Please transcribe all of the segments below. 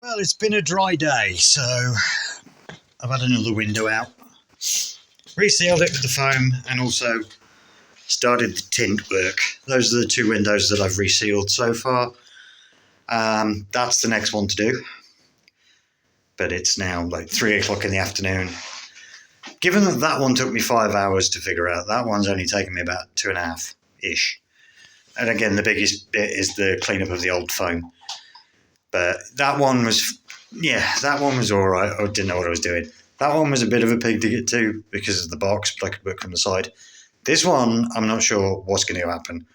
Well, it's been a dry day, so I've had another window out, resealed it with the foam, and also started the tint work. Those are the two windows that I've resealed so far. That's the next one to do, but it's now like 3 o'clock in the afternoon. Given that that one took me 5 hours to figure out, that one's only taken me about 2.5-ish. And again, the biggest bit is the cleanup of the old foam. But that one was all right. I didn't know what I was doing. That one was a bit of a pig to get to because of the box, like a book from the side. This one, I'm not sure what's going to happen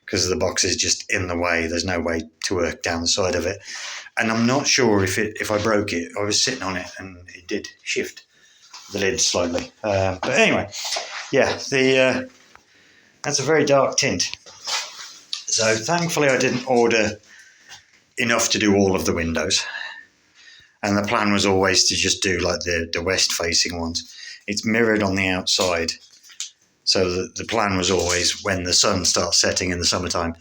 because the box is just in the way. There's no way to work down the side of it. And I'm not sure if I broke it. I was sitting on it and it did shift the lid slightly. But anyway, yeah, that's a very dark tint. So thankfully I didn't order enough to do all of the windows. And the plan was always to just do like the west facing ones. It's mirrored on the outside. So the plan was always when the sun starts setting in the summertime,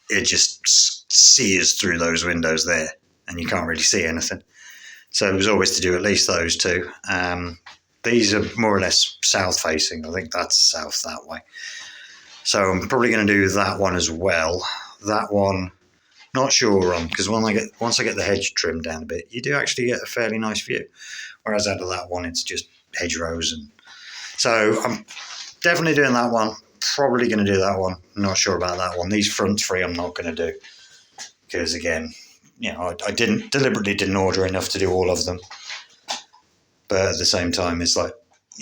it just sears through those windows there and you can't really see anything. So it was always to do at least those two. These are more or less south facing. I think that's south that way. So I'm probably going to do that one as well. That one, not sure on, because once I get the hedge trimmed down a bit, you do actually get a fairly nice view. Whereas out of that one, it's just hedgerows. And so I'm definitely doing that one. Probably going to do that one. Not sure about that one. These front three I'm not going to do. Because again, I deliberately didn't order enough to do all of them. But at the same time, it's like,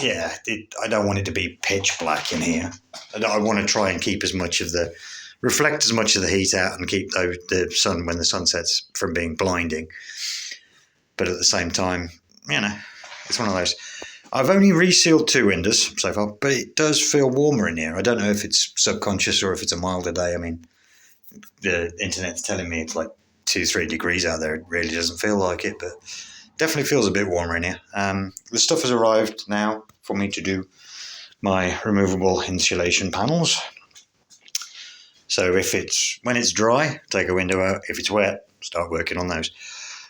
I don't want it to be pitch black in here. I want to try and keep reflect as much of the heat out and keep the sun when the sun sets from being blinding. But at the same time, it's one of those. I've only resealed 2 windows so far, but it does feel warmer in here. I don't know if it's subconscious or if it's a milder day. I mean, the internet's telling me it's like 2-3 degrees out there. It really doesn't feel like it, but definitely feels a bit warmer in here. The stuff has arrived now for me to do my removable insulation panels. So when it's dry, take a window out. If it's wet, start working on those.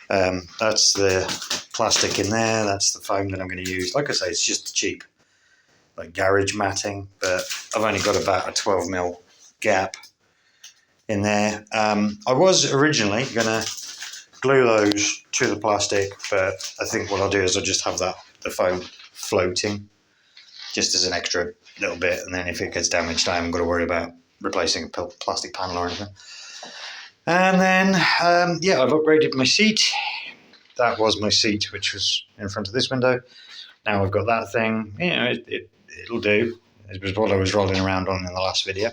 That's the plastic in there. That's the foam that I'm going to use. Like I say, it's just cheap, like garage matting, but I've only got about a 12mm gap in there. I was originally going to glue those to the plastic, but I think what I'll do is I'll just have the foam floating just as an extra little bit, and then if it gets damaged, I haven't got to worry about replacing a plastic panel or anything. And then, I've upgraded my seat. That was my seat, which was in front of this window. Now I've got that thing. It'll do. It was what I was rolling around on in the last video.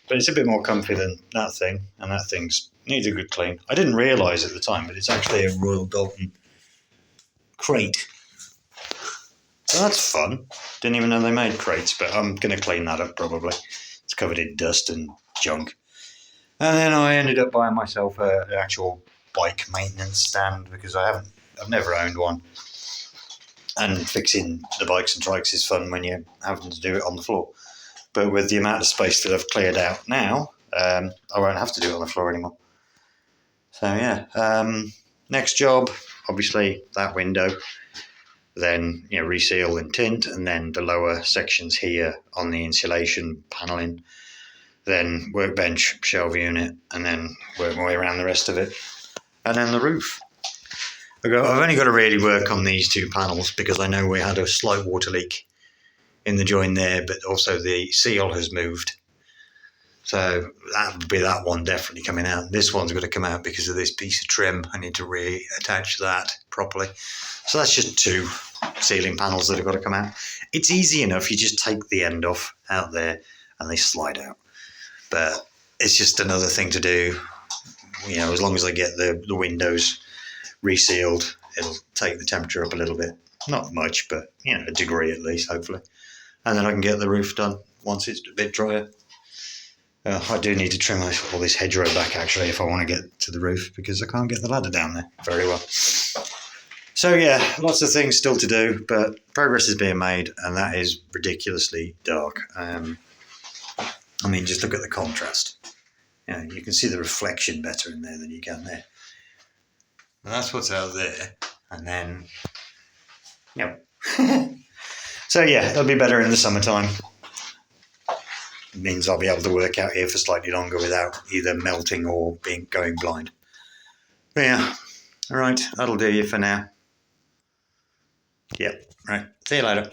But it's a bit more comfy than that thing, and that thing needs a good clean. I didn't realise at the time, but it's actually a Royal Doulton crate. So that's fun. Didn't even know they made crates, but I'm going to clean that up probably. It's covered in dust and junk. And then I ended up buying myself an actual bike maintenance stand because I've never owned one. And fixing the bikes and trikes is fun when you're having to do it on the floor. But with the amount of space that I've cleared out now, I won't have to do it on the floor anymore. So next job, obviously that window. Then reseal and tint, and then the lower sections here on the insulation paneling. Then workbench, shelf unit, and then work my way around the rest of it. And then the roof. I've only got to really work on these 2 panels because I know we had a slight water leak in the join there, but also the seal has moved. So that would be that one definitely coming out. This one's got to come out because of this piece of trim. I need to reattach that properly. So that's just 2 ceiling panels that have got to come out. It's easy enough. You just take the end off out there and they slide out. But it's just another thing to do. As long as I get the windows resealed, it'll take the temperature up a little bit. Not much, but a degree at least, hopefully. And then I can get the roof done once it's a bit drier. I do need to trim all this hedgerow back actually if I want to get to the roof because I can't get the ladder down there very well. So lots of things still to do, but progress is being made, and that is ridiculously dark. Just look at the contrast. You can see the reflection better in there than you can there. And that's what's out there. And then, yep. So yeah, it'll be better in the summertime. It means I'll be able to work out here for slightly longer without either melting or going blind. But yeah, all right, that'll do you for now. Yep, right. See you later.